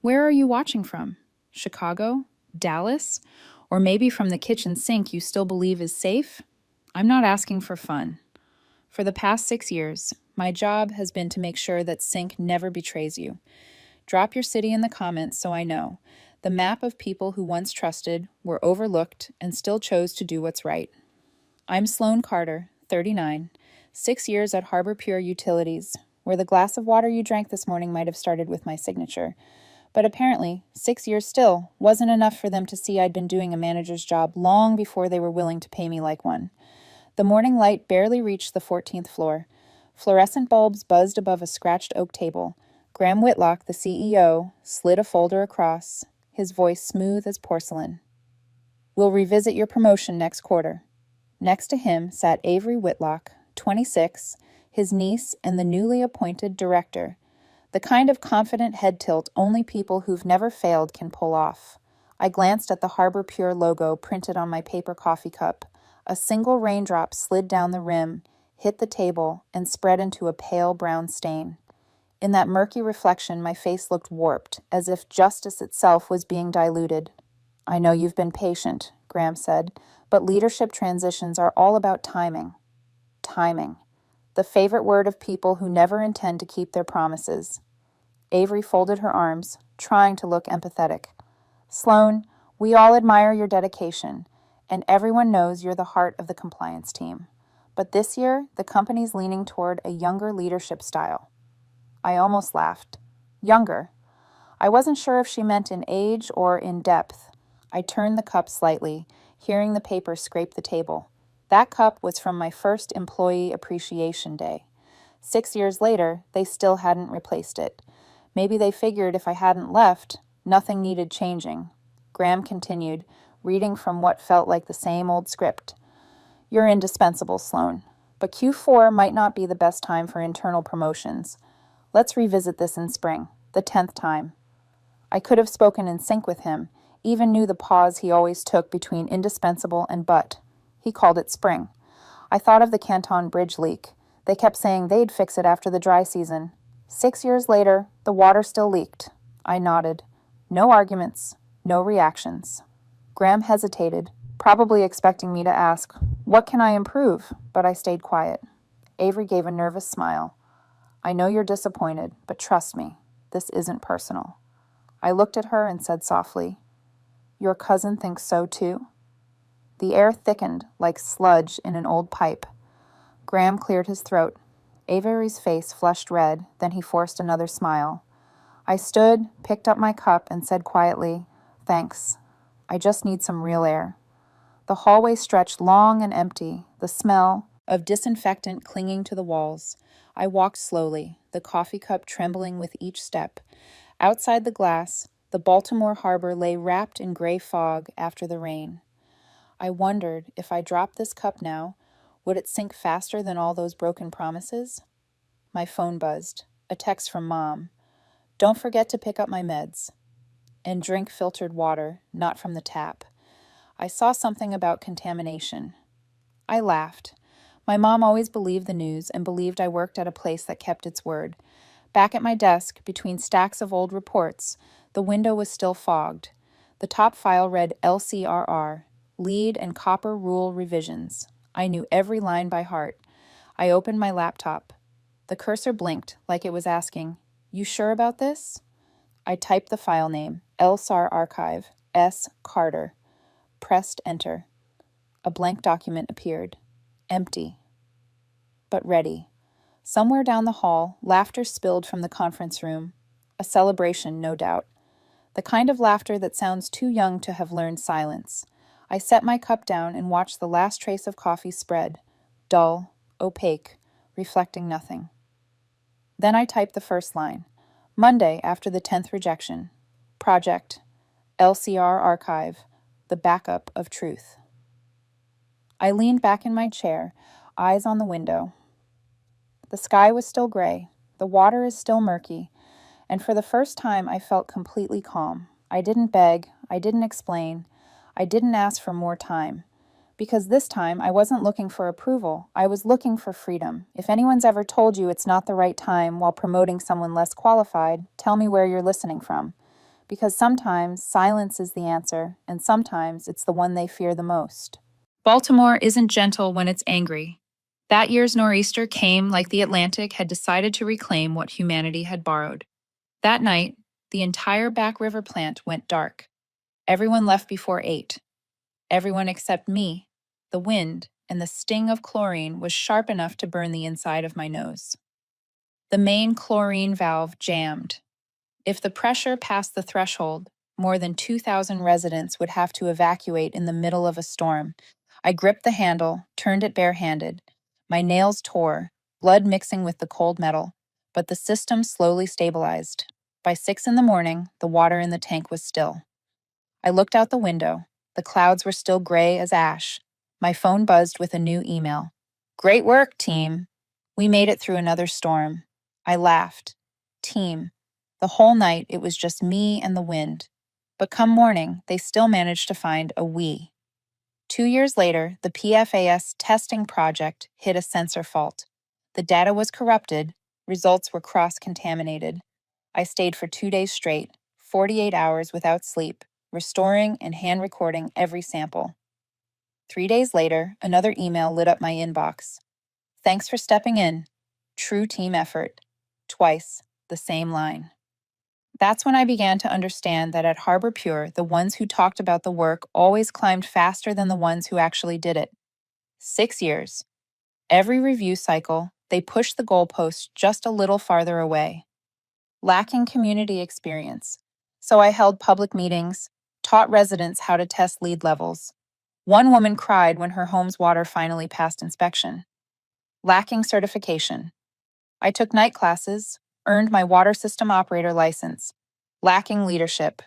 Where are you watching from? Chicago? Dallas? Or maybe from the kitchen sink you still believe is safe? I'm not asking for fun. For the past 6 years, my job has been to make sure that Sync never betrays you. Drop your city in the comments so I know. The map of people who once trusted, were overlooked, and still chose to do what's right. I'm Sloan Carter, 39, 6 years at Harbor Pure Utilities, where the glass of water you drank this morning might have started with my signature. But apparently, 6 years still wasn't enough for them to see I'd been doing a manager's job long before they were willing to pay me like one. The morning light barely reached the 14th floor. Fluorescent bulbs buzzed above a scratched oak table. Graham Whitlock, the CEO, slid a folder across, his voice smooth as porcelain. We'll revisit your promotion next quarter. Next to him sat Avery Whitlock, 26, his niece and the newly appointed director. The kind of confident head tilt only people who've never failed can pull off. I glanced at the Harbor Pure logo printed on my paper coffee cup. A single raindrop slid down the rim, hit the table, and spread into a pale brown stain. In that murky reflection, my face looked warped, as if justice itself was being diluted. I know you've been patient, Graham said, but leadership transitions are all about timing. Timing. The favorite word of people who never intend to keep their promises. Avery folded her arms, trying to look empathetic. Sloan, we all admire your dedication, and everyone knows you're the heart of the compliance team. But this year, the company's leaning toward a younger leadership style. I almost laughed. Younger. I wasn't sure if she meant in age or in depth. I turned the cup slightly, hearing the paper scrape the table. That cup was from my first Employee Appreciation Day. 6 years later, they still hadn't replaced it. Maybe they figured if I hadn't left, nothing needed changing. Graham continued, reading from what felt like the same old script. You're indispensable, Sloan, but Q4 might not be the best time for internal promotions. Let's revisit this in spring, the 10th time. I could have spoken in sync with him, even knew the pause he always took between indispensable and but. He called it spring. I thought of the Canton Bridge leak. They kept saying they'd fix it after the dry season. 6 years later, the water still leaked. I nodded. No arguments, no reactions. Graham hesitated, probably expecting me to ask, "What can I improve?" But I stayed quiet. Avery gave a nervous smile. I know you're disappointed, but trust me, this isn't personal. I looked at her and said softly, Your cousin thinks so too? The air thickened like sludge in an old pipe. Graham cleared his throat. Avery's face flushed red, then he forced another smile. I stood, picked up my cup, and said quietly, Thanks. I just need some real air. The hallway stretched long and empty, the smell of disinfectant clinging to the walls. I walked slowly, the coffee cup trembling with each step. Outside the glass, the Baltimore harbor lay wrapped in gray fog after the rain. I wondered if I dropped this cup now, would it sink faster than all those broken promises? My phone buzzed. A text from Mom. Don't forget to pick up my meds. And drink filtered water, not from the tap. I saw something about contamination. I laughed. My mom always believed the news and believed I worked at a place that kept its word. Back at my desk, between stacks of old reports, the window was still fogged. The top file read LCRR, Lead and Copper Rule Revisions. I knew every line by heart. I opened my laptop. The cursor blinked, like it was asking, You sure about this? I typed the file name, LSAR Archive, S. Carter. Pressed enter. A blank document appeared. Empty. But ready. Somewhere down the hall, laughter spilled from the conference room. A celebration, no doubt. The kind of laughter that sounds too young to have learned silence. I set my cup down and watched the last trace of coffee spread. Dull, opaque, reflecting nothing. Then I typed the first line. Monday after the 10th rejection. Project. LCR Archive. The backup of truth. I leaned back in my chair, eyes on the window. The sky was still gray, the water is still murky, and for the first time I felt completely calm. I didn't beg, I didn't explain, I didn't ask for more time. Because this time I wasn't looking for approval, I was looking for freedom. If anyone's ever told you it's not the right time while promoting someone less qualified, tell me where you're listening from. because sometimes silence is the answer, and sometimes it's the one they fear the most. Baltimore isn't gentle when it's angry. That year's nor'easter came like the Atlantic had decided to reclaim what humanity had borrowed. That night, the entire Back River plant went dark. Everyone left before 8. Everyone except me. The wind and the sting of chlorine was sharp enough to burn the inside of my nose. The main chlorine valve jammed. If the pressure passed the threshold, more than 2,000 residents would have to evacuate in the middle of a storm. I gripped the handle, turned it barehanded. My nails tore, blood mixing with the cold metal, but the system slowly stabilized. By 6 in the morning, the water in the tank was still. I looked out the window. The clouds were still gray as ash. My phone buzzed with a new email. Great work, team. We made it through another storm. I laughed. Team. The whole night, it was just me and the wind. But come morning, they still managed to find a we. 2 years later, the PFAS testing project hit a sensor fault. The data was corrupted, results were cross-contaminated. I stayed for 2 days straight, 48 hours without sleep, restoring and hand recording every sample. 3 days later, another email lit up my inbox. Thanks for stepping in. True team effort. Twice, the same line. That's when I began to understand that at Harbor Pure, the ones who talked about the work always climbed faster than the ones who actually did it. 6 years. Every review cycle, they pushed the goalpost just a little farther away. Lacking community experience. So I held public meetings, taught residents how to test lead levels. One woman cried when her home's water finally passed inspection. Lacking certification. I took night classes, earned my water system operator license. Lacking leadership.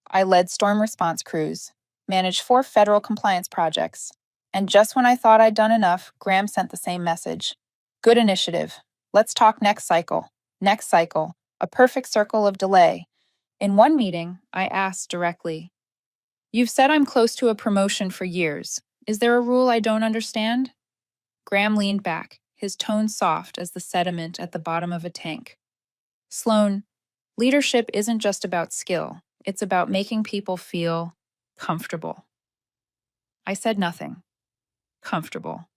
I led storm response crews, managed 4 federal compliance projects. And just when I thought I'd done enough, Graham sent the same message. Good initiative. Let's talk next cycle. Next cycle. A perfect circle of delay. In one meeting, I asked directly, You've said I'm close to a promotion for years. Is there a rule I don't understand? Graham leaned back, his tone soft as the sediment at the bottom of a tank. Sloan, leadership isn't just about skill. It's about making people feel comfortable. I said nothing. Comfortable.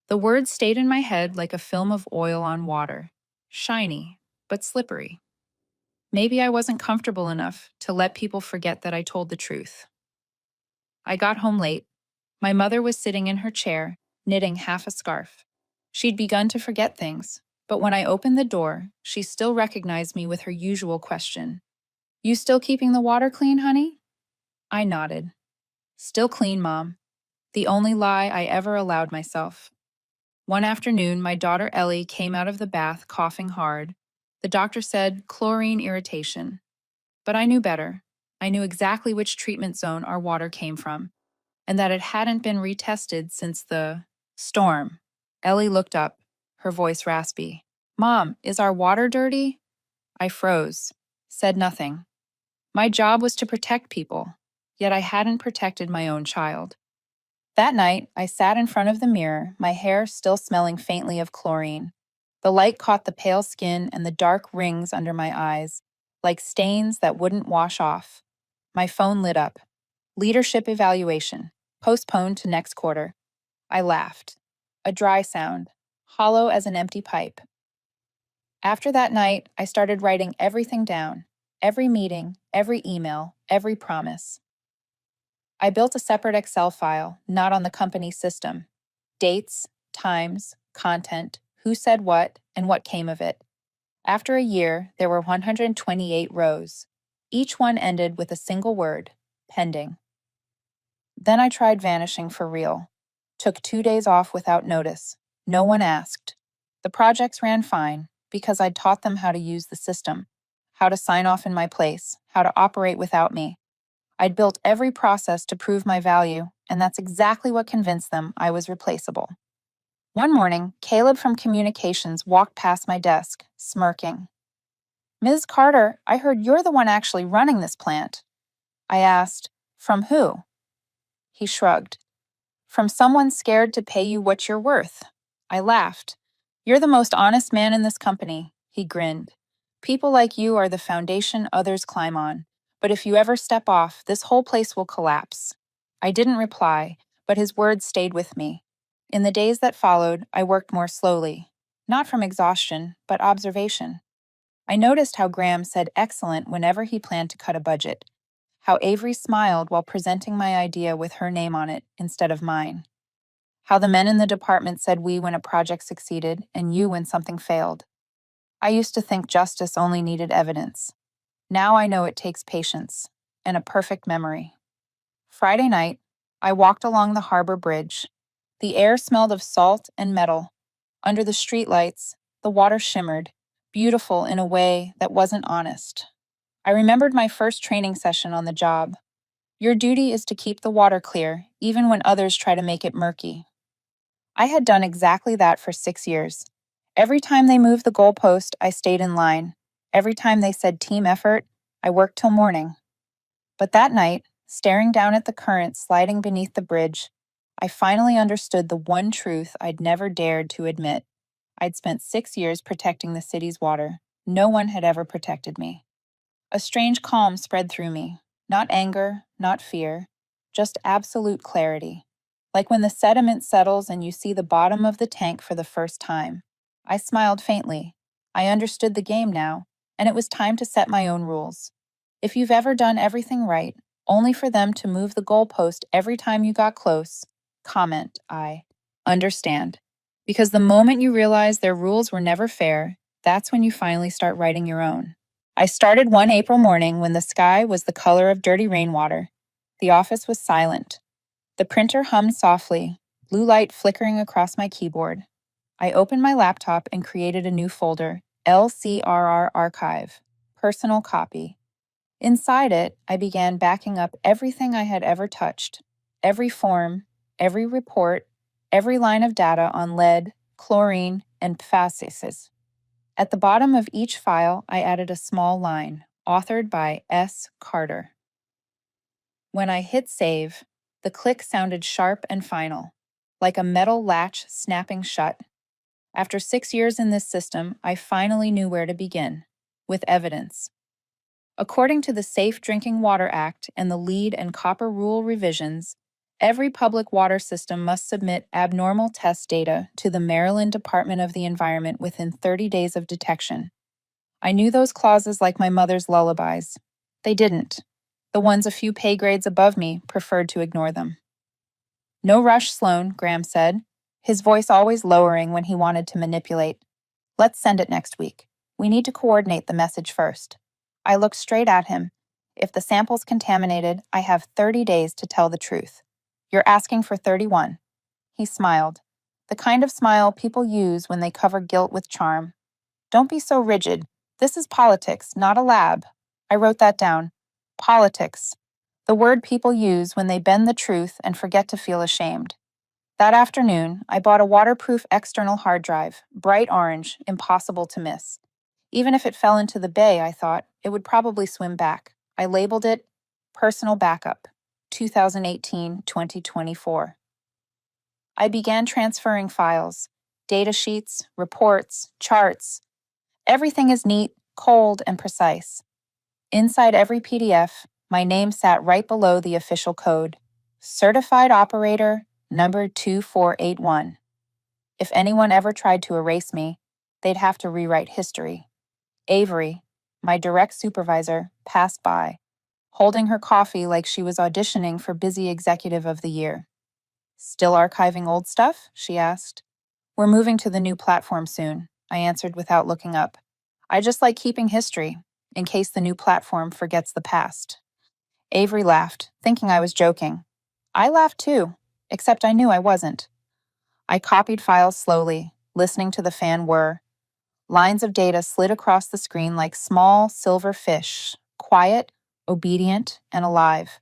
The words stayed in my head like a film of oil on water, shiny, but slippery. Maybe I wasn't comfortable enough to let people forget that I told the truth. I got home late. My mother was sitting in her chair, knitting half a scarf. She'd begun to forget things, but when I opened the door, she still recognized me with her usual question. You still keeping the water clean, honey? I nodded. Still clean, Mom. The only lie I ever allowed myself. One afternoon, my daughter Ellie came out of the bath coughing hard. The doctor said chlorine irritation. But I knew better. I knew exactly which treatment zone our water came from, and that it hadn't been retested since the storm. Ellie looked up, her voice raspy. Mom, is our water dirty? I froze, said nothing. My job was to protect people, yet I hadn't protected my own child. That night, I sat in front of the mirror, my hair still smelling faintly of chlorine. The light caught the pale skin and the dark rings under my eyes, like stains that wouldn't wash off. My phone lit up. Leadership evaluation, postponed to next quarter. I laughed. A dry sound, hollow as an empty pipe. After that night, I started writing everything down. Every meeting, every email, every promise. I built a separate Excel file, not on the company system. Dates, times, content, who said what, and what came of it. After a year, there were 128 rows. Each one ended with a single word, pending. Then I tried vanishing for real. Took 2 days off without notice. No one asked. The projects ran fine, because I'd taught them how to use the system, how to sign off in my place, how to operate without me. I'd built every process to prove my value, and that's exactly what convinced them I was replaceable. One morning, Caleb from communications walked past my desk, smirking. Ms. Carter, I heard you're the one actually running this plant. I asked, from who? He shrugged. From someone scared to pay you what you're worth. I laughed. You're the most honest man in this company, he grinned. People like you are the foundation others climb on. But if you ever step off, this whole place will collapse. I didn't reply, but his words stayed with me. In the days that followed, I worked more slowly, not from exhaustion, but observation. I noticed how Graham said excellent whenever he planned to cut a budget, how Avery smiled while presenting my idea with her name on it instead of mine, how the men in the department said we when a project succeeded and you when something failed. I used to think justice only needed evidence. Now I know it takes patience and a perfect memory. Friday night, I walked along the harbor bridge. The air smelled of salt and metal. Under the streetlights, the water shimmered, beautiful in a way that wasn't honest. I remembered my first training session on the job. Your duty is to keep the water clear, even when others try to make it murky. I had done exactly that for 6 years. Every time they moved the goalpost, I stayed in line. Every time they said team effort, I worked till morning. But that night, staring down at the current sliding beneath the bridge, I finally understood the one truth I'd never dared to admit. I'd spent 6 years protecting the city's water. No one had ever protected me. A strange calm spread through me. Not anger, not fear, just absolute clarity. Like when the sediment settles and you see the bottom of the tank for the first time. I smiled faintly. I understood the game now, and it was time to set my own rules. If you've ever done everything right, only for them to move the goalpost every time you got close, comment, I understand. Because the moment you realize their rules were never fair, that's when you finally start writing your own. I started one April morning when the sky was the color of dirty rainwater. The office was silent. The printer hummed softly, blue light flickering across my keyboard. I opened my laptop and created a new folder, LCRR Archive, Personal Copy. Inside it, I began backing up everything I had ever touched, every form, every report, every line of data on lead, chlorine, and PFAS. At the bottom of each file, I added a small line, authored by S. Carter. When I hit save, the click sounded sharp and final, like a metal latch snapping shut. After 6 years in this system, I finally knew where to begin, with evidence. According to the Safe Drinking Water Act and the lead and copper rule revisions, every public water system must submit abnormal test data to the Maryland Department of the Environment within 30 days of detection. I knew those clauses like my mother's lullabies. They didn't. The ones a few pay grades above me preferred to ignore them. No rush, Sloan, Graham said, his voice always lowering when he wanted to manipulate. Let's send it next week. We need to coordinate the message first. I looked straight at him. If the sample's contaminated, I have 30 days to tell the truth. You're asking for 31. He smiled. The kind of smile people use when they cover guilt with charm. Don't be so rigid. This is politics, not a lab. I wrote that down. Politics. The word people use when they bend the truth and forget to feel ashamed. That afternoon, I bought a waterproof external hard drive, bright orange, impossible to miss. Even if it fell into the bay, I thought, it would probably swim back. I labeled it Personal Backup, 2018-2024. I began transferring files, data sheets, reports, charts. Everything is neat, cold, and precise. Inside every PDF, my name sat right below the official code, Certified Operator number 2481. If anyone ever tried to erase me, they'd have to rewrite history. Avery, my direct supervisor, passed by, holding her coffee like she was auditioning for Busy Executive of the Year. Still archiving old stuff? She asked. We're moving to the new platform soon, I answered without looking up. I just like keeping history, in case the new platform forgets the past. Avery laughed, thinking I was joking. I laughed too, except I knew I wasn't. I copied files slowly, listening to the fan whir. Lines of data slid across the screen like small silver fish, quiet, obedient, and alive.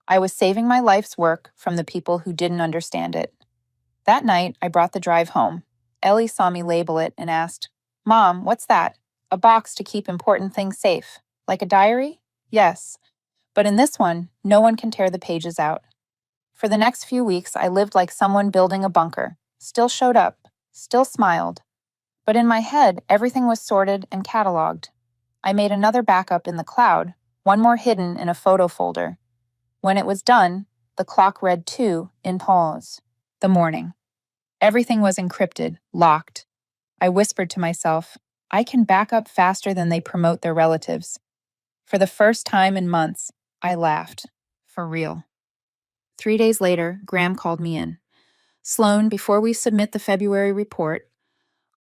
I was saving my life's work from the people who didn't understand it. That night, I brought the drive home. Ellie saw me label it and asked, Mom, what's that? A box to keep important things safe. Like a diary? Yes. But in this one, no one can tear the pages out. For the next few weeks, I lived like someone building a bunker. Still showed up. Still smiled. But in my head, everything was sorted and cataloged. I made another backup in the cloud, one more hidden in a photo folder. When it was done, the clock read 2 in pause. The morning. Everything was encrypted, locked. I whispered to myself, I can back up faster than they promote their relatives. For the first time in months, I laughed. For real. 3 days later, Graham called me in. Sloan, before we submit the February report,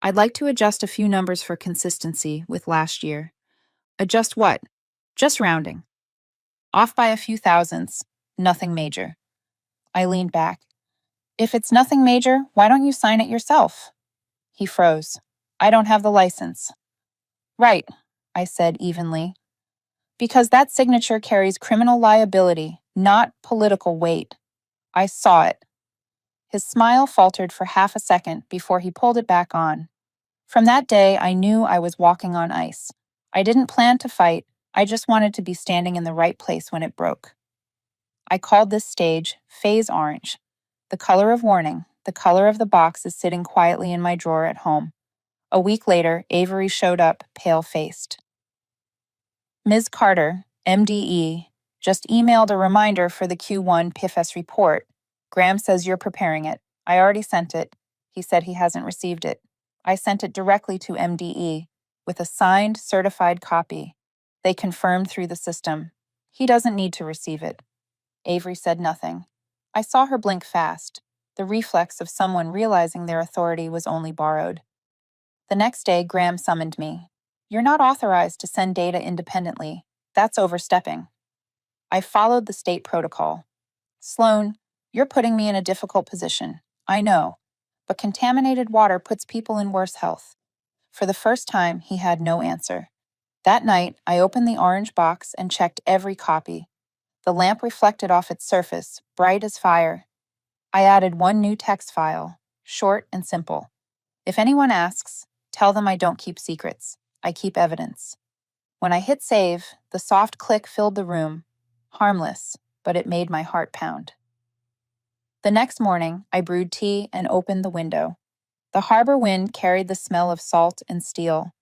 I'd like to adjust a few numbers for consistency with last year. Adjust what? Just rounding. Off by a few thousandths. Nothing major. I leaned back. If it's nothing major, why don't you sign it yourself? He froze. I don't have the license. Right, I said evenly. Because that signature carries criminal liability, not political weight. I saw it. His smile faltered for half a second before he pulled it back on. From that day, I knew I was walking on ice. I didn't plan to fight, I just wanted to be standing in the right place when it broke. I called this stage Phase Orange. The color of warning, the color of the box is sitting quietly in my drawer at home. A week later, Avery showed up, pale-faced. Ms. Carter, MDE, just emailed a reminder for the Q1 PFS report. Graham says you're preparing it. I already sent it. He said he hasn't received it. I sent it directly to MDE with a signed, certified copy. They confirmed through the system. He doesn't need to receive it. Avery said nothing. I saw her blink fast, the reflex of someone realizing their authority was only borrowed. The next day, Graham summoned me. You're not authorized to send data independently. That's overstepping. I followed the state protocol. Sloan, you're putting me in a difficult position. I know. But contaminated water puts people in worse health. For the first time, he had no answer. That night, I opened the orange box and checked every copy. The lamp reflected off its surface, bright as fire. I added one new text file, short and simple. If anyone asks, tell them I don't keep secrets. I keep evidence. When I hit save, the soft click filled the room. Harmless, but it made my heart pound. The next morning, I brewed tea and opened the window. The harbor wind carried the smell of salt and steel.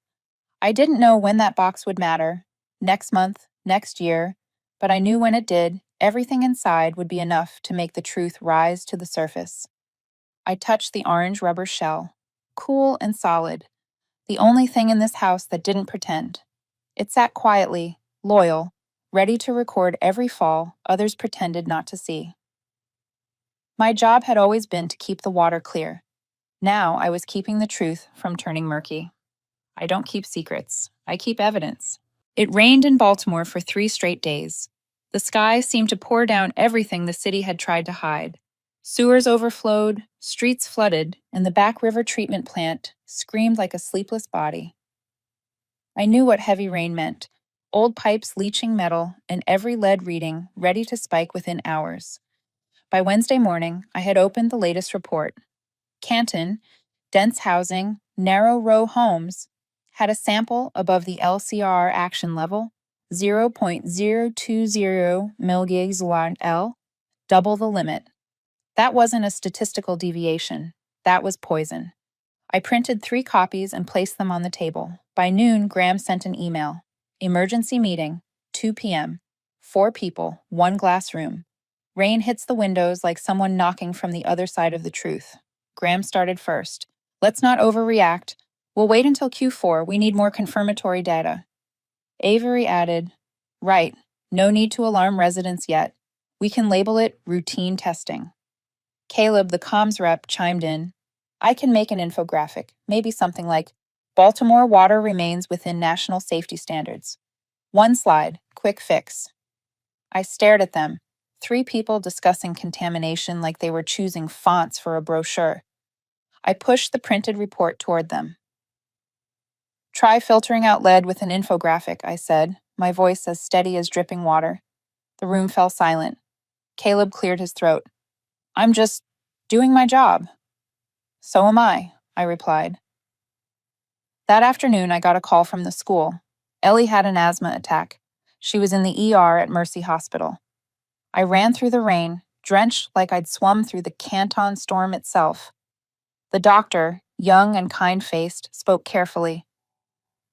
I didn't know when that box would matter, next month, next year, but I knew when it did, everything inside would be enough to make the truth rise to the surface. I touched the orange rubber shell, cool and solid, the only thing in this house that didn't pretend. It sat quietly, loyal, ready to record every fall others pretended not to see. My job had always been to keep the water clear. Now I was keeping the truth from turning murky. I don't keep secrets. I keep evidence. It rained in Baltimore for 3 straight days. The sky seemed to pour down everything the city had tried to hide. Sewers overflowed, streets flooded, and the Back River treatment plant screamed like a sleepless body. I knew what heavy rain meant. Old pipes leaching metal, and every lead reading ready to spike within hours. By Wednesday morning, I had opened the latest report. Canton, dense housing, narrow row homes, had a sample above the LCR action level, 0.020 mg L, double the limit. That wasn't a statistical deviation. That was poison. I printed 3 copies and placed them on the table. By noon, Graham sent an email. Emergency meeting, 2 p.m. 4 people, 1 glass room. Rain hits the windows like someone knocking from the other side of the truth. Graham started first. Let's not overreact. We'll wait until Q4. We need more confirmatory data. Avery added, right, no need to alarm residents yet. We can label it routine testing. Caleb, the comms rep, chimed in. I can make an infographic, maybe something like, Baltimore water remains within national safety standards. 1 slide, quick fix. I stared at them, 3 people discussing contamination like they were choosing fonts for a brochure. I pushed the printed report toward them. Try filtering out lead with an infographic, I said, my voice as steady as dripping water. The room fell silent. Caleb cleared his throat. I'm just doing my job. So am I replied. That afternoon, I got a call from the school. Ellie had an asthma attack. She was in the ER at Mercy Hospital. I ran through the rain, drenched like I'd swum through the Canton storm itself. The doctor, young and kind-faced, spoke carefully.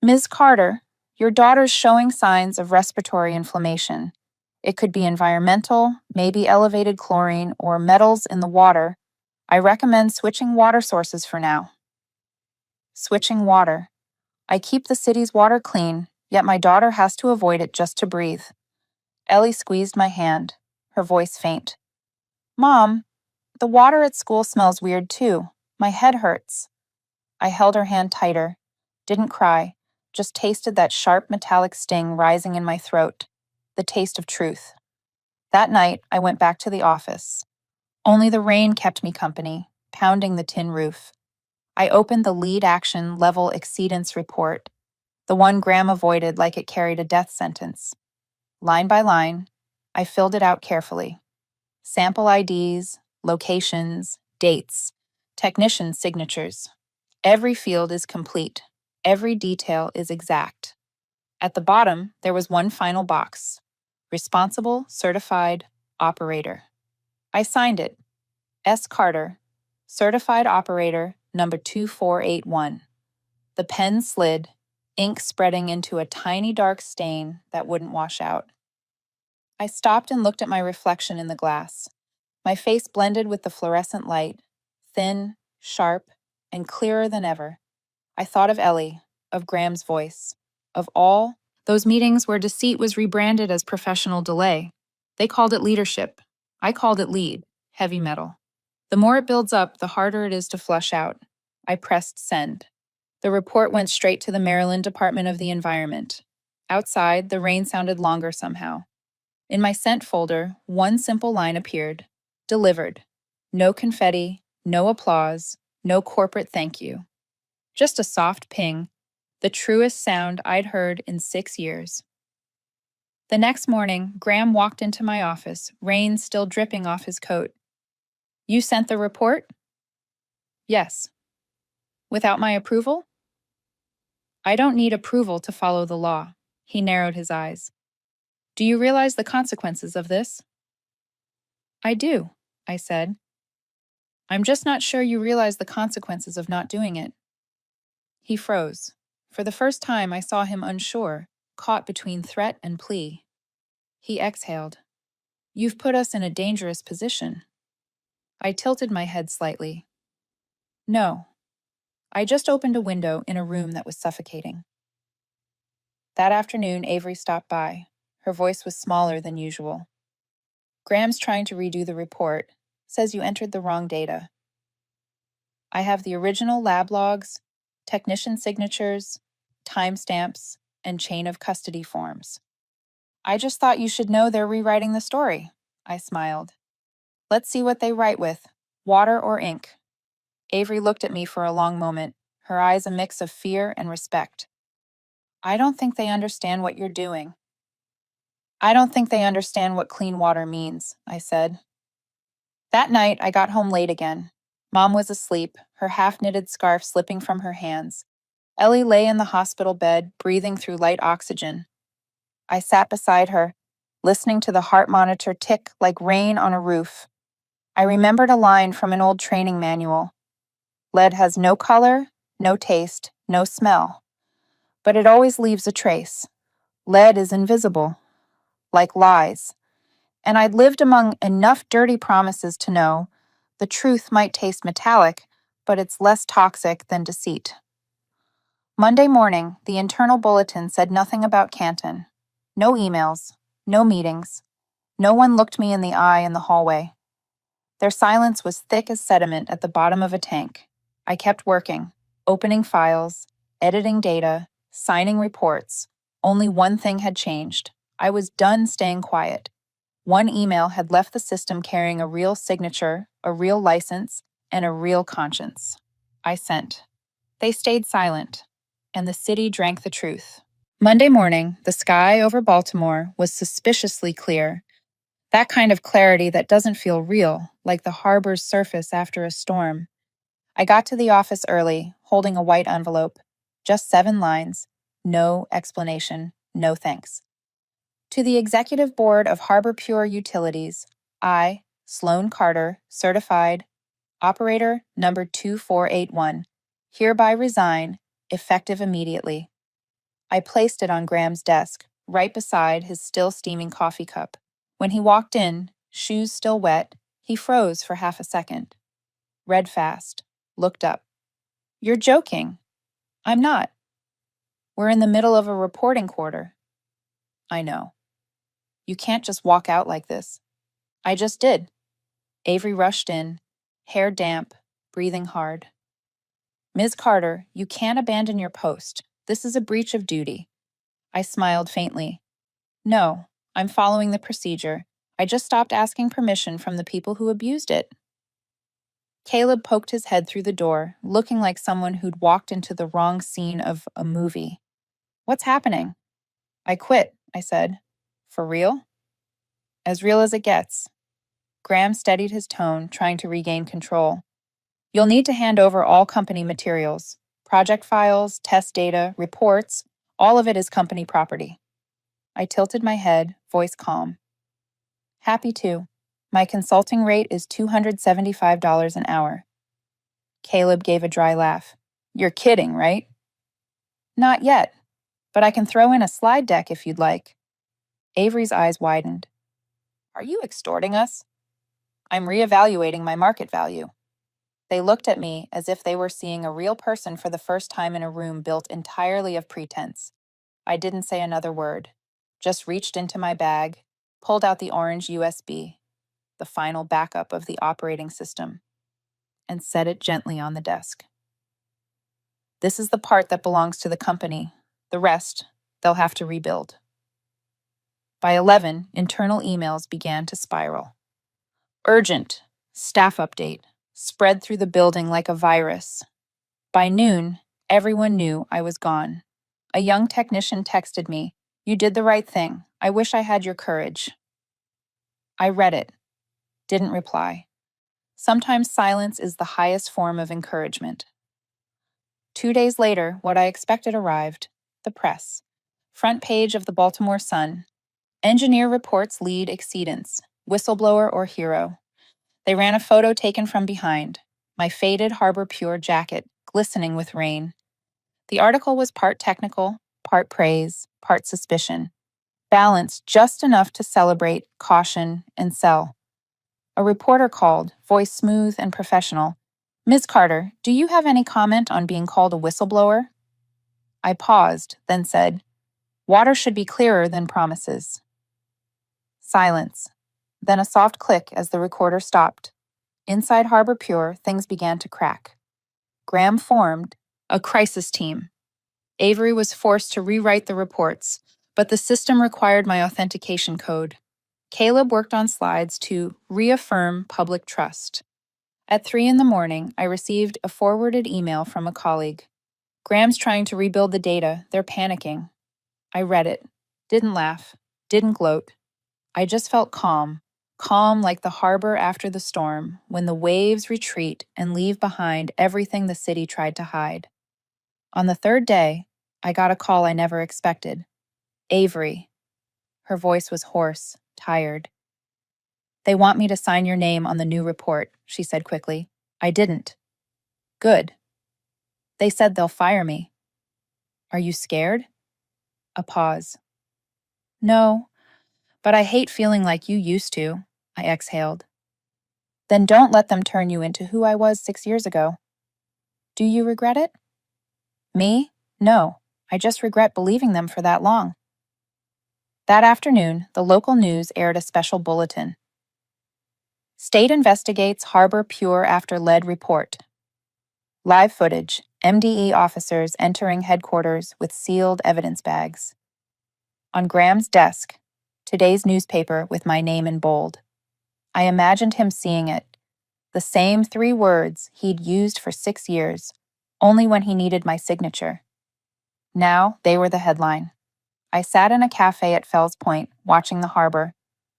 Ms. Carter, Your daughter's showing signs of respiratory inflammation. It could be environmental, maybe elevated chlorine or metals in the water. I recommend switching water sources for now. Switching water. I keep the city's water clean, yet my daughter has to avoid it just to breathe. Ellie squeezed my hand, her voice faint. Mom, the water at school smells weird too. My head hurts. I held her hand tighter, didn't cry, just tasted that sharp metallic sting rising in my throat, the taste of truth. That night, I went back to the office. Only the rain kept me company, pounding the tin roof. I opened the lead action level exceedance report, the one Graham avoided like it carried a death sentence. Line by line, I filled it out carefully. Sample IDs, locations, dates, technician signatures. Every field is complete. Every detail is exact. At the bottom, there was one final box. Responsible, certified, operator. I signed it. S. Carter, certified operator, number 2481. The pen slid, ink spreading into a tiny dark stain that wouldn't wash out. I stopped and looked at my reflection in the glass. My face blended with the fluorescent light, thin, sharp, and clearer than ever. I thought of Ellie, of Graham's voice, of all those meetings where deceit was rebranded as professional delay. They called it leadership. I called it lead, heavy metal. The more it builds up, the harder it is to flush out. I pressed send. The report went straight to the Maryland Department of the Environment. Outside, the rain sounded longer somehow. In my sent folder, one simple line appeared. Delivered. No confetti, no applause, no corporate thank you. Just a soft ping, the truest sound I'd heard in 6 years. The next morning, Graham walked into my office, rain still dripping off his coat. You sent the report? Yes. Without my approval? I don't need approval to follow the law. He narrowed his eyes. Do you realize the consequences of this? I do, I said. I'm just not sure you realize the consequences of not doing it. He froze. For the first time, I saw him unsure, caught between threat and plea. He exhaled. You've put us in a dangerous position. I tilted my head slightly. No. I just opened a window in a room that was suffocating. That afternoon, Avery stopped by. Her voice was smaller than usual. Graham's trying to redo the report. Says you entered the wrong data. I have the original lab logs, technician signatures, timestamps, and chain of custody forms. I just thought you should know they're rewriting the story. I smiled. Let's see what they write with, water or ink. Avery looked at me for a long moment, her eyes a mix of fear and respect. I don't think they understand what you're doing. I don't think they understand what clean water means, I said. That night, I got home late again. Mom was asleep, her half-knitted scarf slipping from her hands. Ellie lay in the hospital bed, breathing through light oxygen. I sat beside her, listening to the heart monitor tick like rain on a roof. I remembered a line from an old training manual. Lead has no color, no taste, no smell. But it always leaves a trace. Lead is invisible, like lies. And I'd lived among enough dirty promises to know the truth might taste metallic, but it's less toxic than deceit. Monday morning, the internal bulletin said nothing about Canton. No emails, no meetings. No one looked me in the eye in the hallway. Their silence was thick as sediment at the bottom of a tank. I kept working, opening files, editing data, signing reports. Only one thing had changed. I was done staying quiet. One email had left the system carrying a real signature, a real license, and a real conscience. I sent. They stayed silent, and the city drank the truth. Monday morning, the sky over Baltimore was suspiciously clear. That kind of clarity that doesn't feel real, like the harbor's surface after a storm. I got to the office early, holding a white envelope. Just 7 lines. No explanation. No thanks. To the Executive Board of Harbor Pure Utilities, I, Sloan Carter, certified, operator number 2481, hereby resign, effective immediately. I placed it on Graham's desk, right beside his still steaming coffee cup. When he walked in, shoes still wet, he froze for half a second. Read fast, looked up. You're joking. I'm not. We're in the middle of a reporting quarter. I know. You can't just walk out like this. I just did. Avery rushed in, hair damp, breathing hard. Ms. Carter, you can't abandon your post. This is a breach of duty. I smiled faintly. No, I'm following the procedure. I just stopped asking permission from the people who abused it. Caleb poked his head through the door, looking like someone who'd walked into the wrong scene of a movie. What's happening? I quit, I said. For real? As real as it gets. Graham steadied his tone, trying to regain control. You'll need to hand over all company materials. Project files, test data, reports, all of it is company property. I tilted my head, voice calm. Happy to. My consulting rate is $275 an hour. Caleb gave a dry laugh. You're kidding, right? Not yet, but I can throw in a slide deck if you'd like. Avery's eyes widened. Are you extorting us? I'm reevaluating my market value. They looked at me as if they were seeing a real person for the first time in a room built entirely of pretense. I didn't say another word, just reached into my bag, pulled out the orange USB, the final backup of the operating system, and set it gently on the desk. This is the part that belongs to the company. The rest, they'll have to rebuild. By 11, internal emails began to spiral. Urgent, staff update, spread through the building like a virus. By noon, everyone knew I was gone. A young technician texted me, "You did the right thing. I wish I had your courage." I read it, didn't reply. Sometimes silence is the highest form of encouragement. 2 days later, what I expected arrived: the press. Front page of the Baltimore Sun. Engineer reports lead exceedance. Whistleblower or hero. They ran a photo taken from behind, my faded Harbor Pure jacket glistening with rain. The article was part technical, part praise, part suspicion, balanced just enough to celebrate, caution, and sell. A reporter called, voice smooth and professional. Ms. Carter, do you have any comment on being called a whistleblower? I paused, then said, water should be clearer than promises. Silence. Then a soft click as the recorder stopped. Inside Harbor Pure, things began to crack. Graham formed a crisis team. Avery was forced to rewrite the reports, but the system required my authentication code. Caleb worked on slides to reaffirm public trust. At 3 in the morning, I received a forwarded email from a colleague. Graham's trying to rebuild the data. They're panicking. I read it. Didn't laugh. Didn't gloat. I just felt calm. Calm like the harbor after the storm, when the waves retreat and leave behind everything the city tried to hide. On the third day, I got a call I never expected. Avery. Her voice was hoarse, tired. They want me to sign your name on the new report, she said quickly. I didn't. Good. They said they'll fire me. Are you scared? A pause. No, but I hate feeling like you used to, I exhaled. Then don't let them turn you into who I was 6 years ago. Do you regret it? Me? No, I just regret believing them for that long. That afternoon, the local news aired a special bulletin. State investigates Harbor Pure after lead report. Live footage, MDE officers entering headquarters with sealed evidence bags. On Graham's desk, today's newspaper with my name in bold. I imagined him seeing it. The same 3 words he'd used for 6 years, only when he needed my signature. Now they were the headline. I sat in a cafe at Fells Point, watching the harbor.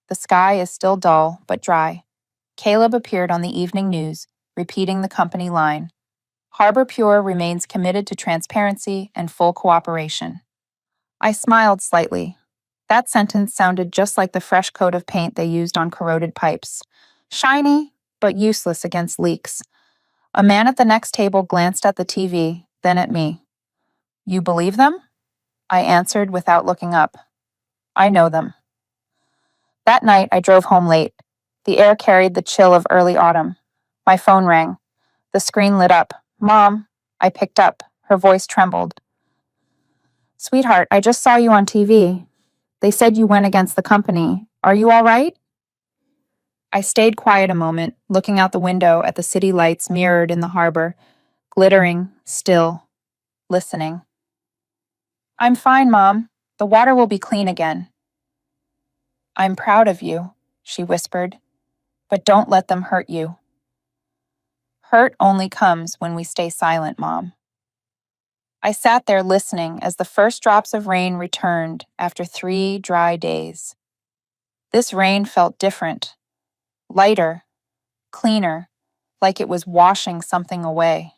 The sky is still dull, but dry. Caleb appeared on the evening news, repeating the company line. Harbor Pure remains committed to transparency and full cooperation. I smiled slightly. That sentence sounded just like the fresh coat of paint they used on corroded pipes. Shiny, but useless against leaks. A man at the next table glanced at the TV, then at me. You believe them? I answered without looking up. I know them. That night, I drove home late. The air carried the chill of early autumn. My phone rang. The screen lit up. Mom, I picked up. Her voice trembled. Sweetheart, I just saw you on TV. They said you went against the company. Are you all right? I stayed quiet a moment, looking out the window at the city lights mirrored in the harbor, glittering, still, listening. I'm fine, Mom. The water will be clean again. I'm proud of you, she whispered, but don't let them hurt you. Hurt only comes when we stay silent, Mom. I sat there listening as the first drops of rain returned after 3 dry days. This rain felt different, lighter, cleaner, like it was washing something away.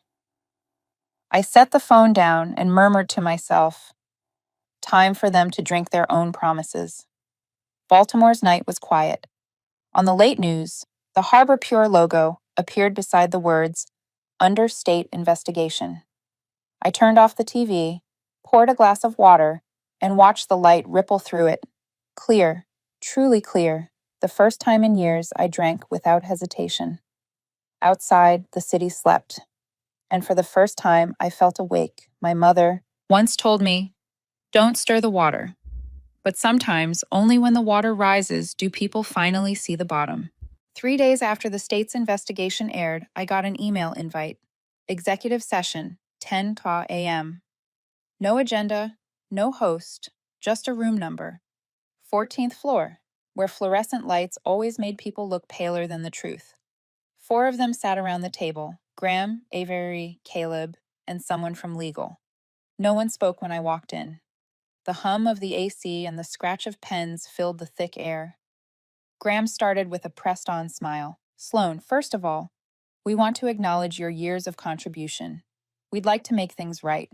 I set the phone down and murmured to myself, time for them to drink their own promises. Baltimore's night was quiet. On the late news, the Harbor Pure logo appeared beside the words, Under State Investigation. I turned off the TV, poured a glass of water, and watched the light ripple through it. Clear, truly clear, the first time in years I drank without hesitation. Outside, the city slept, and for the first time I felt awake. My mother once told me, don't stir the water. But sometimes, only when the water rises do people finally see the bottom. 3 days after the state's investigation aired, I got an email invite. Executive session, 10 a.m. No agenda, no host, just a room number. 14th floor, where fluorescent lights always made people look paler than the truth. 4 of them sat around the table, Graham, Avery, Caleb, and someone from legal. No one spoke when I walked in. The hum of the AC and the scratch of pens filled the thick air. Graham started with a pressed-on smile. Sloan, first of all, we want to acknowledge your years of contribution. We'd like to make things right.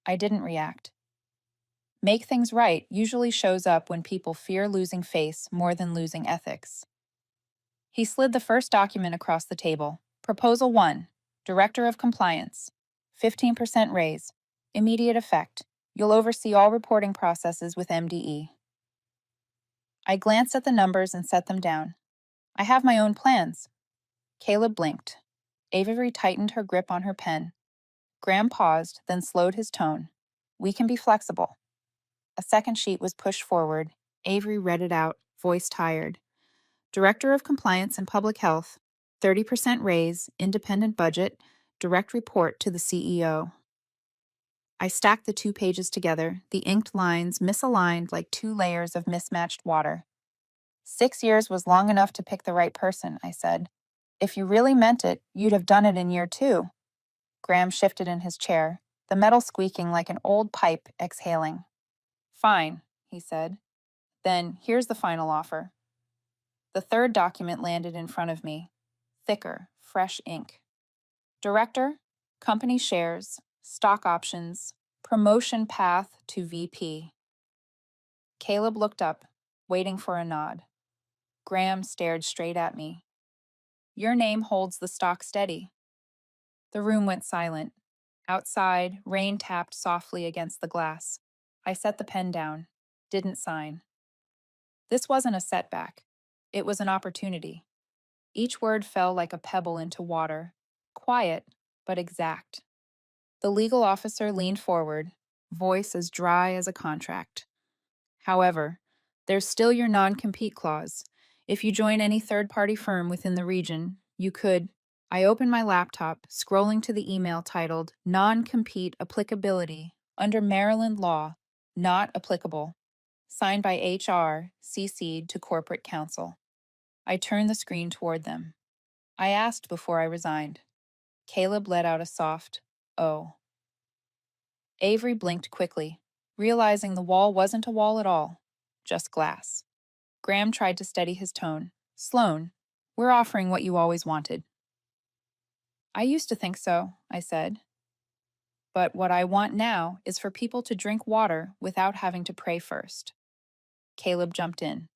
I didn't react. Make things right usually shows up when people fear losing face more than losing ethics. He slid the first document across the table. Proposal 1, Director of Compliance. 15% raise. Immediate effect. You'll oversee all reporting processes with MDE. I glanced at the numbers and set them down. I have my own plans. Caleb blinked. Avery tightened her grip on her pen. Graham paused, then slowed his tone. We can be flexible. A second sheet was pushed forward. Avery read it out, voice tired. Director of Compliance and Public Health, 30% raise, independent budget, direct report to the CEO. I stacked the 2 pages together, the inked lines misaligned like 2 layers of mismatched water. 6 years was long enough to pick the right person, I said. If you really meant it, you'd have done it in year 2. Graham shifted in his chair, the metal squeaking like an old pipe exhaling. Fine, he said. Then here's the final offer. The third document landed in front of me. Thicker, fresh ink. Director, company shares, stock options, promotion path to VP. Caleb looked up, waiting for a nod. Graham stared straight at me. Your name holds the stock steady. The room went silent. Outside, rain tapped softly against the glass. I set the pen down, didn't sign. This wasn't a setback. It was an opportunity. Each word fell like a pebble into water, quiet but exact. The legal officer leaned forward, voice as dry as a contract. However, there's still your non-compete clause. If you join any third-party firm within the region, you could. I opened my laptop, scrolling to the email titled Non-Compete Applicability under Maryland Law, Not Applicable, signed by HR, CC'd to Corporate Counsel. I turned the screen toward them. I asked before I resigned. Caleb let out a soft, "Oh." Avery blinked quickly, realizing the wall wasn't a wall at all, just glass. Graham tried to steady his tone. Sloan, we're offering what you always wanted. I used to think so, I said. But what I want now is for people to drink water without having to pray first. Caleb jumped in.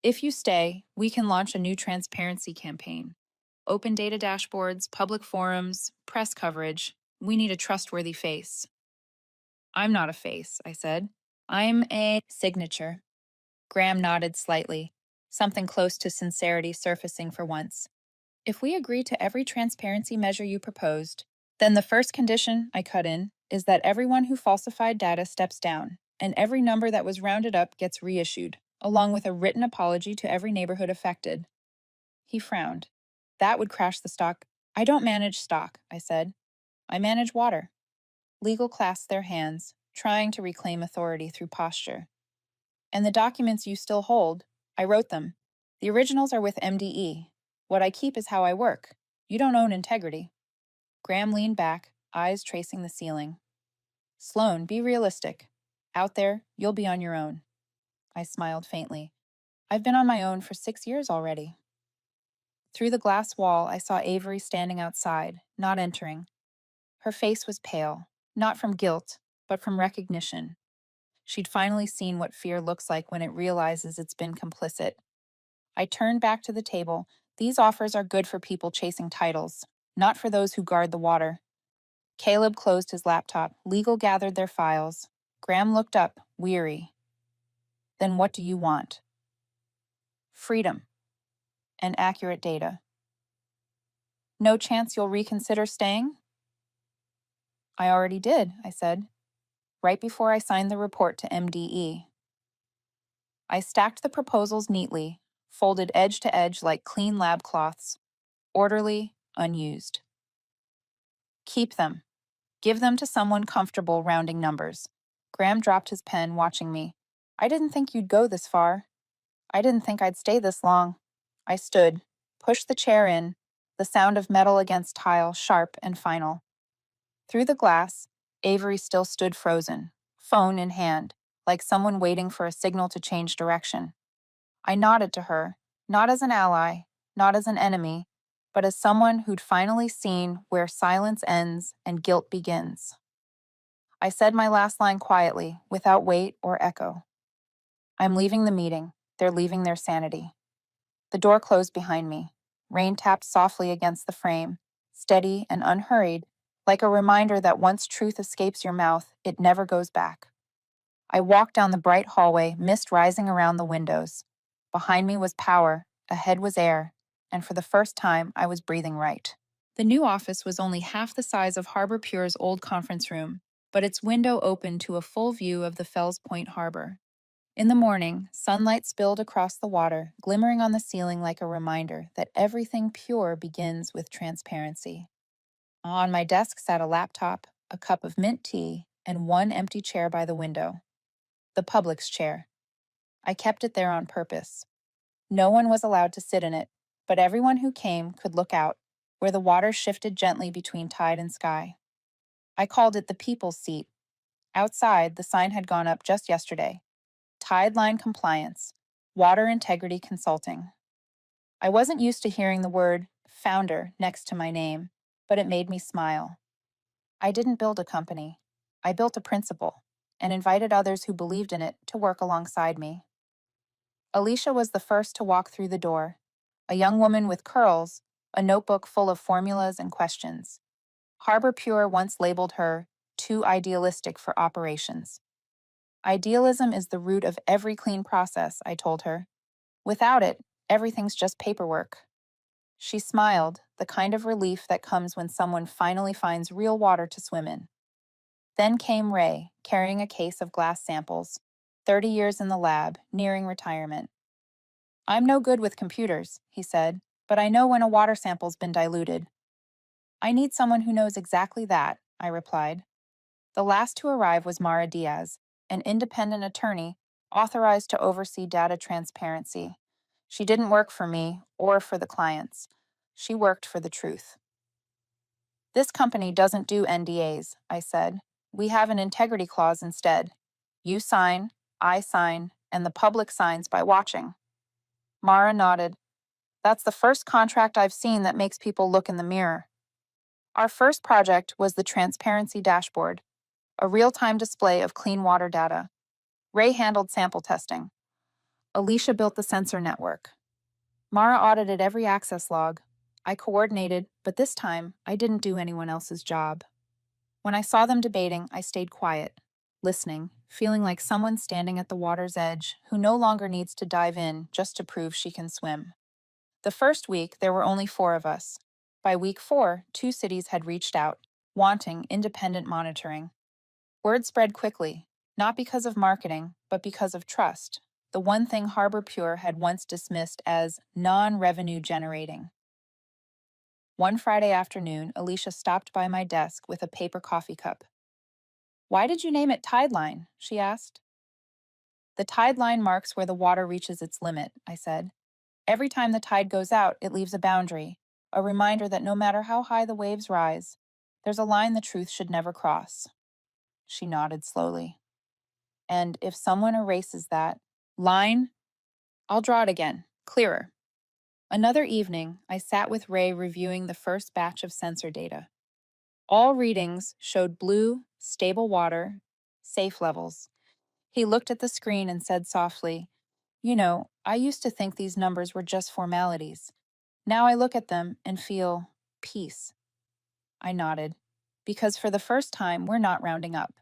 If you stay, we can launch a new transparency campaign. Open data dashboards, public forums, press coverage. We need a trustworthy face. I'm not a face, I said. I'm a signature. Graham nodded slightly, something close to sincerity surfacing for once. If we agree to every transparency measure you proposed, then the first condition, I cut in, is that everyone who falsified data steps down, and every number that was rounded up gets reissued, along with a written apology to every neighborhood affected. He frowned. That would crash the stock. I don't manage stock, I said. I manage water. Legal clasped their hands, trying to reclaim authority through posture. And the documents you still hold, I wrote them. The originals are with MDE. What I keep is how I work. You don't own integrity. Graham leaned back, eyes tracing the ceiling. Sloan, be realistic. Out there, you'll be on your own. I smiled faintly. I've been on my own for 6 years already. Through the glass wall, I saw Avery standing outside, not entering. Her face was pale, not from guilt, but from recognition. She'd finally seen what fear looks like when it realizes it's been complicit. I turned back to the table. These offers are good for people chasing titles, not for those who guard the water. Caleb closed his laptop. Legal gathered their files. Graham looked up, weary. Then what do you want? Freedom. And accurate data. No chance you'll reconsider staying? I already did, I said, right before I signed the report to MDE. I stacked the proposals neatly, folded edge to edge like clean lab cloths, orderly, unused. Keep them. Give them to someone comfortable rounding numbers. Graham dropped his pen, watching me. I didn't think you'd go this far. I didn't think I'd stay this long. I stood, pushed the chair in, the sound of metal against tile sharp and final. Through the glass, Avery still stood frozen, phone in hand, like someone waiting for a signal to change direction. I nodded to her, not as an ally, not as an enemy, but as someone who'd finally seen where silence ends and guilt begins. I said my last line quietly, without weight or echo. I'm leaving the meeting. They're leaving their sanity. The door closed behind me. Rain tapped softly against the frame, steady and unhurried, like a reminder that once truth escapes your mouth, it never goes back. I walked down the bright hallway, mist rising around the windows. Behind me was power, ahead was air, and for the first time, I was breathing right. The new office was only half the size of Harbor Pure's old conference room, but its window opened to a full view of the Fells Point harbor. In the morning, sunlight spilled across the water, glimmering on the ceiling like a reminder that everything pure begins with transparency. On my desk sat a laptop, a cup of mint tea, and one empty chair by the window. The public's chair. I kept it there on purpose. No one was allowed to sit in it, but everyone who came could look out, where the water shifted gently between tide and sky. I called it the people's seat. Outside, the sign had gone up just yesterday. Tide Line Compliance, Water Integrity Consulting. I wasn't used to hearing the word founder next to my name, but it made me smile. I didn't build a company. I built a principle and invited others who believed in it to work alongside me. Alicia was the first to walk through the door, a young woman with curls, a notebook full of formulas and questions. Harbor Pure once labeled her too idealistic for operations. Idealism is the root of every clean process, I told her. Without it, everything's just paperwork. She smiled, the kind of relief that comes when someone finally finds real water to swim in. Then came Ray, carrying a case of glass samples, 30 years in the lab, nearing retirement. I'm no good with computers, he said, but I know when a water sample's been diluted. I need someone who knows exactly that, I replied. The last to arrive was Mara Diaz, an independent attorney authorized to oversee data transparency. She didn't work for me or for the clients. She worked for the truth. This company doesn't do NDAs, I said. We have an integrity clause instead. You sign, I sign, and the public signs by watching. Mara nodded. That's the first contract I've seen that makes people look in the mirror. Our first project was the Transparency Dashboard, a real-time display of clean water data. Ray handled sample testing. Alicia built the sensor network. Mara audited every access log. I coordinated, but this time, I didn't do anyone else's job. When I saw them debating, I stayed quiet. listening, feeling like someone standing at the water's edge who no longer needs to dive in just to prove she can swim. The first week, there were only 4 of us. By week 4, 2 cities had reached out, wanting independent monitoring. Word spread quickly, not because of marketing, but because of trust, the one thing Harbor Pure had once dismissed as non revenue generating. One Friday afternoon, Alicia stopped by my desk with a paper coffee cup. "Why did you name it Tideline?" she asked. "The tide line marks where the water reaches its limit," I said. "Every time the tide goes out, it leaves a boundary, a reminder that no matter how high the waves rise, there's a line the truth should never cross." She nodded slowly. "And if someone erases that line, I'll draw it again, clearer." Another evening, I sat with Ray reviewing the first batch of sensor data. All readings showed blue, stable water, safe levels. He looked at the screen and said softly, I used to think these numbers were just formalities. Now I look at them and feel peace." I nodded, because for the first time, we're not rounding up.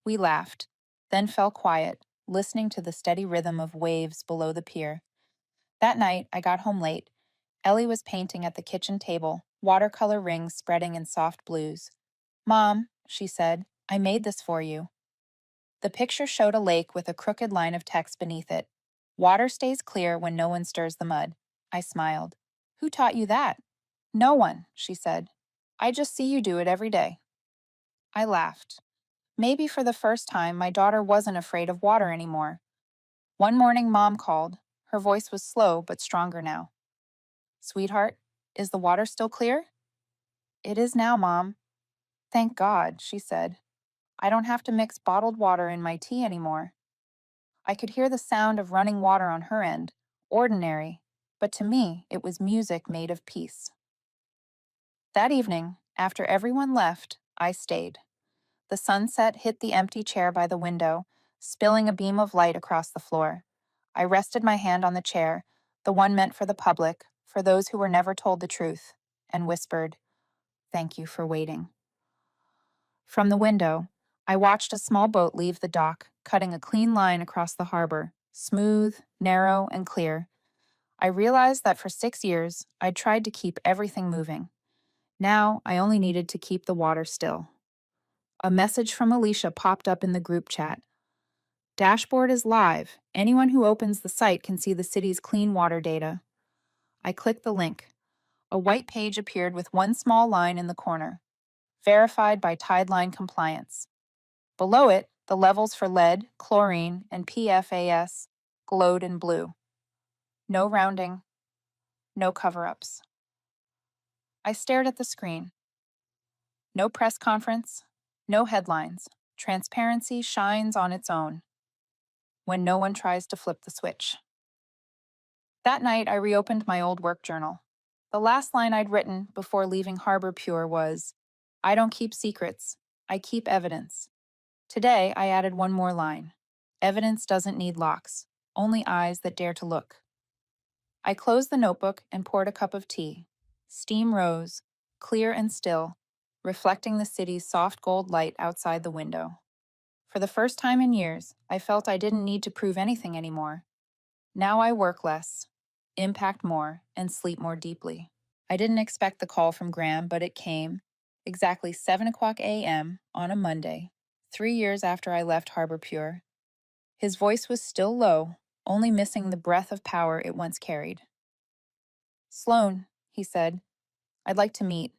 We laughed, then fell quiet, listening to the steady rhythm of waves below the pier. That night, I got home late. Ellie was painting at the kitchen table, watercolor rings spreading in soft blues. "Mom," she said, "I made this for you." The picture showed a lake with a crooked line of text beneath it. "Water stays clear when no one stirs the mud." I smiled. "Who taught you that?" "No one," she said. "I just see you do it every day." I laughed. Maybe for the first time, my daughter wasn't afraid of water anymore. One morning, Mom called. Her voice was slow but stronger now. "Sweetheart, is the water still clear?" "It is now, Mom." "Thank God," she said. "I don't have to mix bottled water in my tea anymore." I could hear the sound of running water on her end, ordinary, but to me it was music made of peace. That evening, after everyone left, I stayed. The sunset hit the empty chair by the window, spilling a beam of light across the floor. I rested my hand on the chair, the one meant for the public, for those who were never told the truth, and whispered, "Thank you for waiting." From the window, I watched a small boat leave the dock, cutting a clean line across the harbor, smooth, narrow, and clear. I realized that for 6 years, I'd tried to keep everything moving. Now, I only needed to keep the water still. A message from Alicia popped up in the group chat. "Dashboard is live. Anyone who opens the site can see the city's clean water data." I clicked the link. A white page appeared with one small line in the corner. "Verified by Tideline Compliance." Below it, the levels for lead, chlorine, and PFAS glowed in blue. No rounding, no cover-ups. I stared at the screen. No press conference, no headlines. Transparency shines on its own when no one tries to flip the switch. That night, I reopened my old work journal. The last line I'd written before leaving Harbor Pure was, "I don't keep secrets, I keep evidence." Today, I added one more line. "Evidence doesn't need locks, only eyes that dare to look." I closed the notebook and poured a cup of tea. Steam rose, clear and still, reflecting the city's soft gold light outside the window. For the first time in years, I felt I didn't need to prove anything anymore. Now I work less, impact more, and sleep more deeply. I didn't expect the call from Graham, but it came exactly 7 o'clock a.m. on a Monday, 3 years after I left Harbor Pure. His voice was still low, only missing the breath of power it once carried. "Sloan," he said, "I'd like to meet.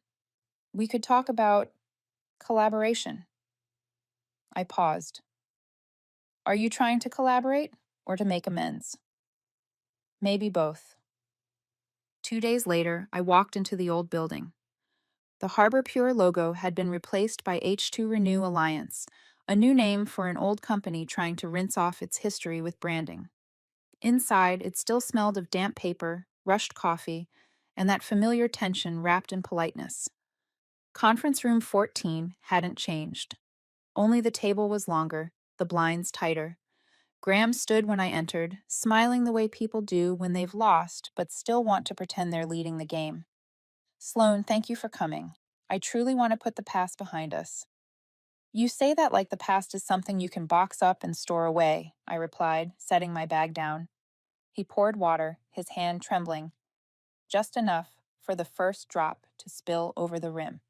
We could talk about collaboration." I paused. "Are you trying to collaborate or to make amends?" "Maybe both." 2 days later, I walked into the old building. The Harbor Pure logo had been replaced by H2 Renew Alliance, a new name for an old company trying to rinse off its history with branding. Inside, it still smelled of damp paper, rushed coffee, and that familiar tension wrapped in politeness. Conference room 14 hadn't changed. Only the table was longer, the blinds tighter. Graham stood when I entered, smiling the way people do when they've lost but still want to pretend they're leading the game. "Sloan, thank you for coming. I truly want to put the past behind us." You say that like the past is something you can box up and store away, I replied, setting my bag down. He poured water, his hand trembling, just enough for the first drop to spill over the rim.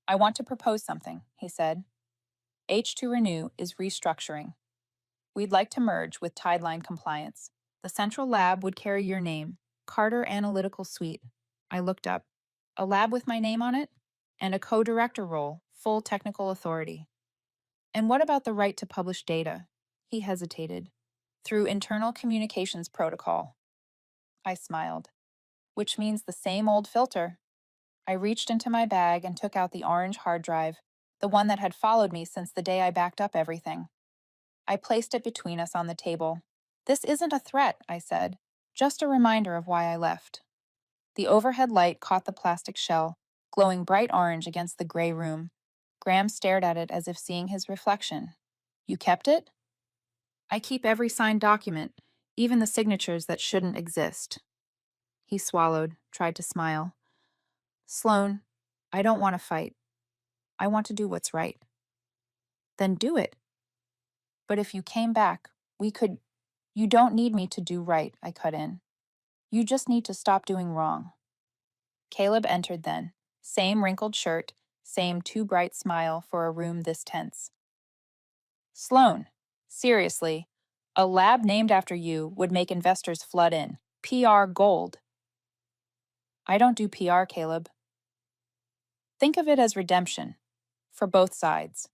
I want to propose something, he said. H2Renew is restructuring. We'd like to merge with Tideline Compliance. The central lab would carry your name, Carter Analytical Suite. I looked up. A lab with my name on it? And a co-director role, full technical authority. And what about the right to publish data? He hesitated. Through internal communications protocol. I smiled. Which means the same old filter. I reached into my bag and took out the orange hard drive, the one that had followed me since the day I backed up everything. I placed it between us on the table. This isn't a threat, I said, just a reminder of why I left. The overhead light caught the plastic shell, glowing bright orange against the gray room. Graham stared at it as if seeing his reflection. You kept it? I keep every signed document, even the signatures that shouldn't exist. He swallowed, tried to smile. Sloan, I don't want to fight. I want to do what's right. Then do it. But if you came back, we could. You don't need me to do right, I cut in. You just need to stop doing wrong. Caleb entered then. Same wrinkled shirt, same too bright smile for a room this tense. Sloan, seriously, a lab named after you would make investors flood in. PR gold. I don't do PR, Caleb. Think of it as redemption. For both sides.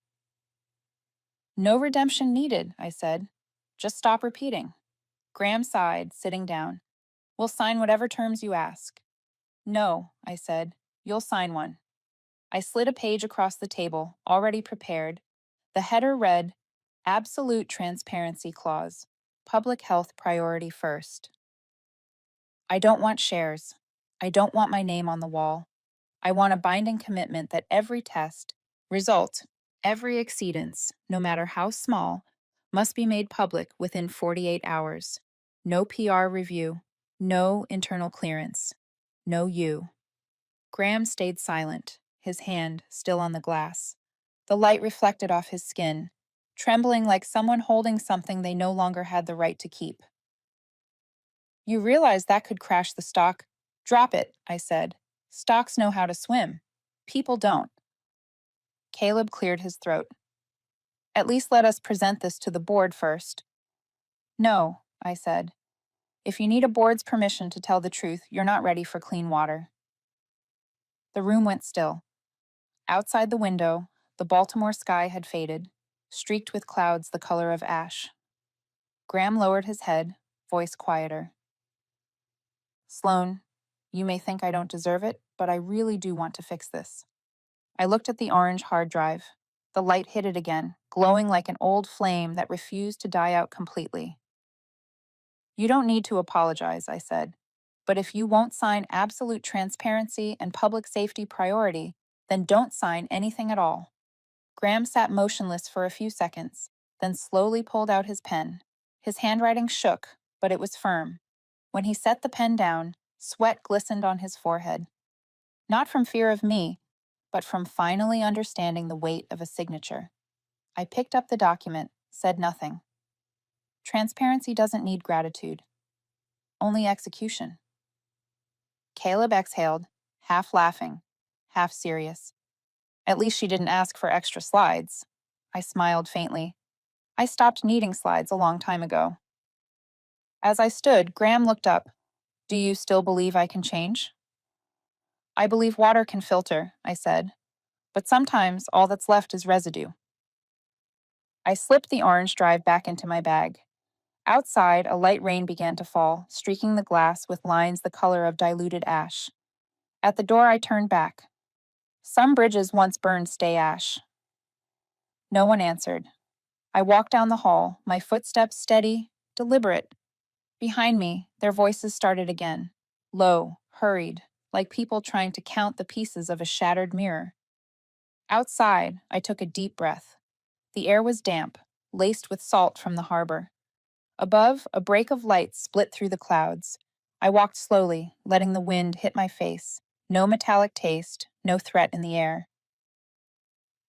No redemption needed, I said. Just stop repeating. Graham sighed, sitting down. We'll sign whatever terms you ask. No, I said. You'll sign one. I slid a page across the table, already prepared. The header read, Absolute Transparency Clause. Public health priority first. I don't want shares. I don't want my name on the wall. I want a binding commitment that every test, result, every exceedance, no matter how small, must be made public within 48 hours. No PR review. No internal clearance. No you. Graham stayed silent, his hand still on the glass. The light reflected off his skin, trembling like someone holding something they no longer had the right to keep. You realize that could crash the stock? Drop it, I said. Stocks know how to swim. People don't. Caleb cleared his throat. At least let us present this to the board first. No, I said. If you need a board's permission to tell the truth, you're not ready for clean water. The room went still. Outside the window, the Baltimore sky had faded, streaked with clouds the color of ash. Graham lowered his head, voice quieter. Sloan, you may think I don't deserve it, but I really do want to fix this. I looked at the orange hard drive. The light hit it again, glowing like an old flame that refused to die out completely. You don't need to apologize, I said. But if you won't sign absolute transparency and public safety priority, then don't sign anything at all. Graham sat motionless for a few seconds, then slowly pulled out his pen. His handwriting shook, but it was firm. When he set the pen down, sweat glistened on his forehead. Not from fear of me, but from finally understanding the weight of a signature. I picked up the document, said nothing. Transparency doesn't need gratitude, only execution. Caleb exhaled, half laughing, half serious. At least she didn't ask for extra slides. I smiled faintly. I stopped needing slides a long time ago. As I stood, Graham looked up. Do you still believe I can change? I believe water can filter, I said. But sometimes all that's left is residue. I slipped the orange drive back into my bag. Outside, a light rain began to fall, streaking the glass with lines the color of diluted ash. At the door, I turned back. Some bridges once burned stay ash. No one answered. I walked down the hall, my footsteps steady, deliberate. Behind me, their voices started again, low, hurried, like people trying to count the pieces of a shattered mirror. Outside, I took a deep breath. The air was damp, laced with salt from the harbor. Above, a break of light split through the clouds. I walked slowly, letting the wind hit my face. No metallic taste, no threat in the air.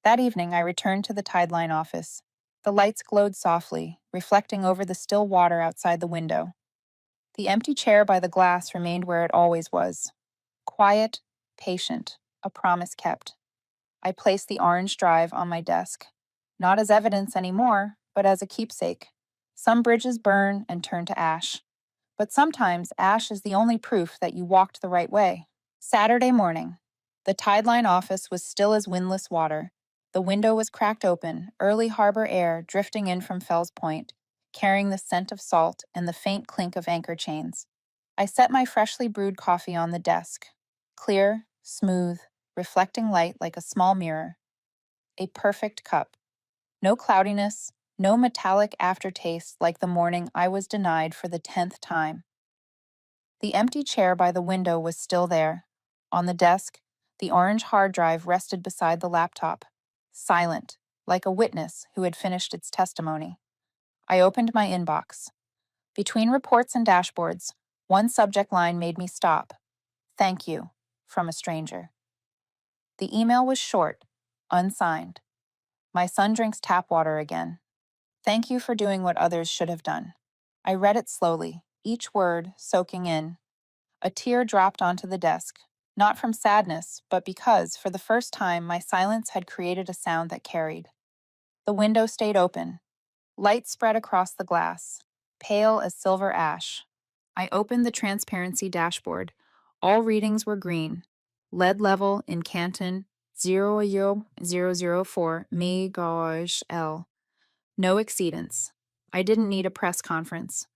That evening, I returned to the Tideline office. The lights glowed softly, reflecting over the still water outside the window. The empty chair by the glass remained where it always was. Quiet, patient, a promise kept. I placed the orange drive on my desk. Not as evidence anymore, but as a keepsake. Some bridges burn and turn to ash. But sometimes ash is the only proof that you walked the right way. Saturday morning. The Tideline office was still as windless water. The window was cracked open, early harbor air drifting in from Fells Point, carrying the scent of salt and the faint clink of anchor chains. I set my freshly brewed coffee on the desk. Clear, smooth, reflecting light like a small mirror. A perfect cup. No cloudiness, no metallic aftertaste like the morning I was denied for the 10th time. The empty chair by the window was still there. On the desk, the orange hard drive rested beside the laptop, silent, like a witness who had finished its testimony. I opened my inbox. Between reports and dashboards, one subject line made me stop. Thank you, from a stranger. The email was short, unsigned. My son drinks tap water again. Thank you for doing what others should have done. I read it slowly, each word soaking in. A tear dropped onto the desk, not from sadness, but because, for the first time, my silence had created a sound that carried. The window stayed open. Light spread across the glass, pale as silver ash. I opened the transparency dashboard. All readings were green. Lead level in Canton 0.004 MegaJ L. No exceedance. I didn't need a press conference.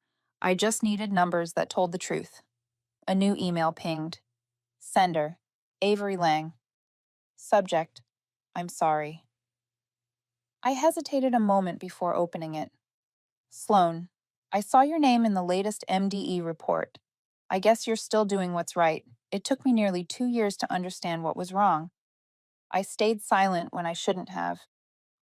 I just needed numbers that told the truth. A new email pinged. Sender, Avery Lang. Subject, I'm sorry. I hesitated a moment before opening it. Sloan, I saw your name in the latest MDE report. I guess you're still doing what's right. It took me nearly 2 years to understand what was wrong. I stayed silent when I shouldn't have.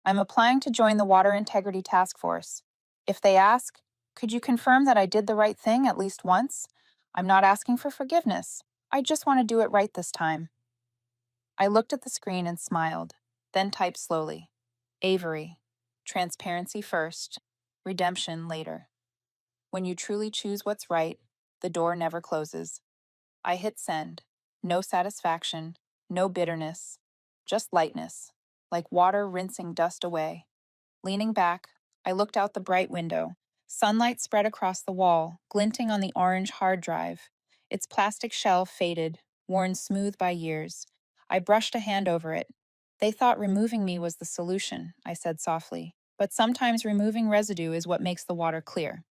I'm applying to join the Water Integrity Task Force. If they ask, could you confirm that I did the right thing at least once? I'm not asking for forgiveness. I just want to do it right this time. I looked at the screen and smiled, then typed slowly. Avery. Transparency first, redemption later. When you truly choose what's right, the door never closes. I hit send. No satisfaction, no bitterness, just lightness, like water rinsing dust away. Leaning back, I looked out the bright window. Sunlight spread across the wall, glinting on the orange hard drive. Its plastic shell faded, worn smooth by years. I brushed a hand over it. They thought removing me was the solution, I said softly. But sometimes removing residue is what makes the water clear.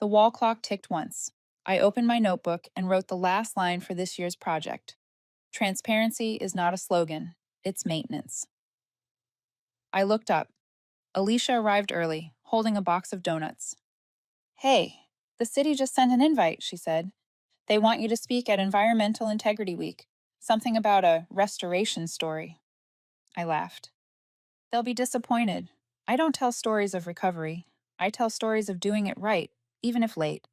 The wall clock ticked once. I opened my notebook and wrote the last line for this year's project. Transparency is not a slogan, it's maintenance. I looked up. Alicia arrived early, holding a box of donuts. Hey, the city just sent an invite, she said. They want you to speak at Environmental Integrity Week. Something about a restoration story. I laughed. They'll be disappointed. I don't tell stories of recovery. I tell stories of doing it right, even if late.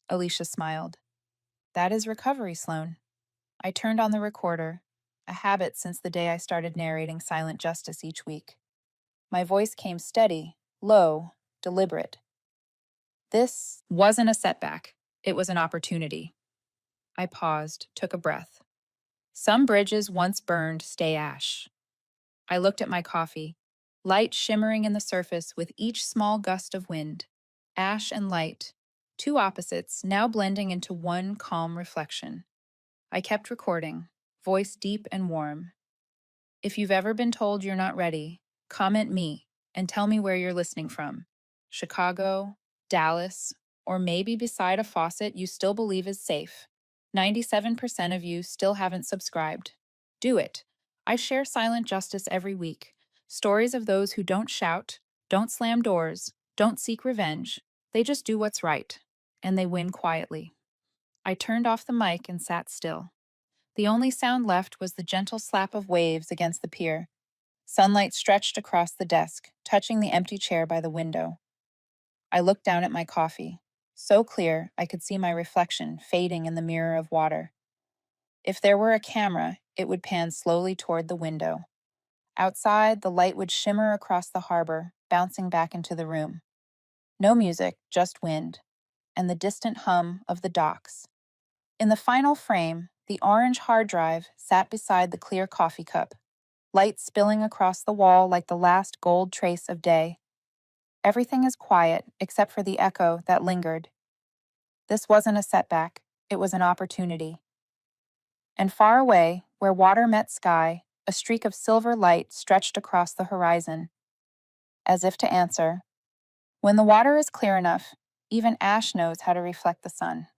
Alicia smiled. That is recovery, Sloan. I turned on the recorder, a habit since the day I started narrating Silent Justice each week. My voice came steady, low, deliberate. This wasn't a setback. It was an opportunity. I paused, took a breath. Some bridges once burned stay ash. I looked at my coffee, light shimmering in the surface with each small gust of wind. Ash and light, two opposites now blending into one calm reflection. I kept recording, voice deep and warm. If you've ever been told you're not ready, comment me and tell me where you're listening from. Chicago, Dallas, or maybe beside a faucet you still believe is safe. 97% of you still haven't subscribed. Do it. I share Silent Justice every week. Stories of those who don't shout, don't slam doors, don't seek revenge. They just do what's right, and they win quietly. I turned off the mic and sat still. The only sound left was the gentle slap of waves against the pier. Sunlight stretched across the desk, touching the empty chair by the window. I looked down at my coffee, so clear I could see my reflection fading in the mirror of water. If there were a camera, it would pan slowly toward the window. Outside, the light would shimmer across the harbor, bouncing back into the room. No music, just wind, and the distant hum of the docks. In the final frame, the orange hard drive sat beside the clear coffee cup, light spilling across the wall like the last gold trace of day. Everything is quiet except for the echo that lingered. This wasn't a setback, it was an opportunity. And far away, where water met sky, a streak of silver light stretched across the horizon, as if to answer, when the water is clear enough, even ash knows how to reflect the sun.